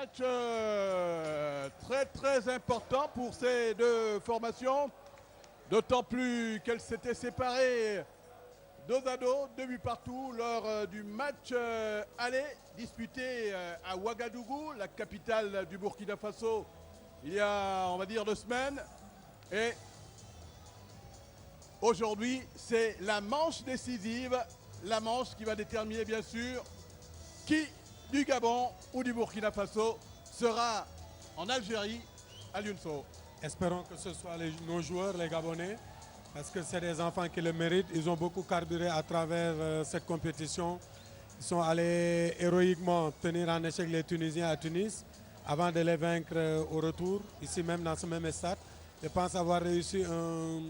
match très important pour ces deux formations, d'autant plus qu'elles s'étaient séparées dos à dos, 2 buts partout lors du match aller disputé à Ouagadougou, la capitale du Burkina Faso, il y a, on va dire, 2 semaines. Et aujourd'hui, c'est la manche décisive, la manche qui va déterminer bien sûr qui du Gabon ou du Burkina Faso sera en Algérie à l'UNSO. Espérons que ce soit nos joueurs, les Gabonais, parce que c'est des enfants qui le méritent. Ils ont beaucoup carburé à travers cette compétition. Ils sont allés héroïquement tenir en échec les Tunisiens à Tunis avant de les vaincre au retour, ici même dans ce même stade. Je pense avoir réussi un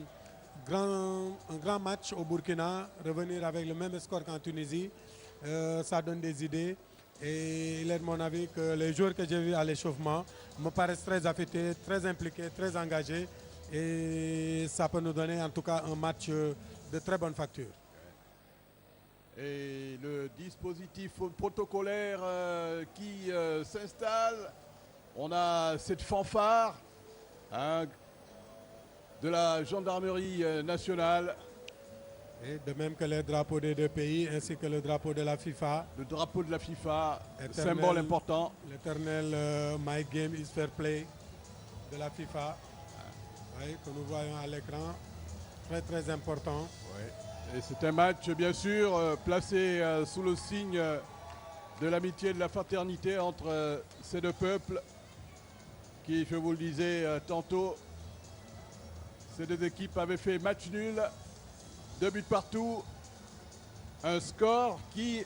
grand match au Burkina, revenir avec le même score qu'en Tunisie. Ça donne des idées. Et il est de mon avis que les joueurs que j'ai vus à l'échauffement me paraissent très affectés, très impliqués, très engagés. Et ça peut nous donner en tout cas un match de très bonne facture. Et le dispositif protocolaire qui s'installe, on a cette fanfare hein, de la gendarmerie nationale. Et de même que les drapeaux des deux pays ainsi que le drapeau de la FIFA. Le drapeau de la FIFA, symbole important. L'éternel My Game is Fair Play de la FIFA, oui, que nous voyons à l'écran, très important. Ouais. Et c'est un match bien sûr placé sous le signe de l'amitié et de la fraternité entre ces deux peuples qui, je vous le disais tantôt, ces deux équipes avaient fait match nul, 2 buts partout, un score qui,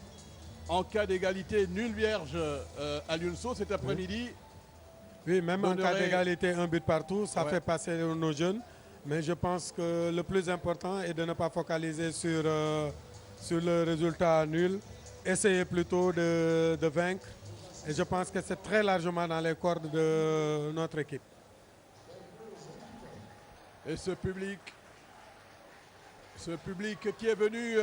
en cas d'égalité nul vierge à l'UNSO cet après-midi. Oui, même en cas d'égalité, un but partout, ça fait passer nos jeunes. Mais je pense que le plus important est de ne pas focaliser sur le résultat nul. Essayer plutôt de vaincre. Et je pense que c'est très largement dans les cordes de notre équipe. Et ce public qui est venu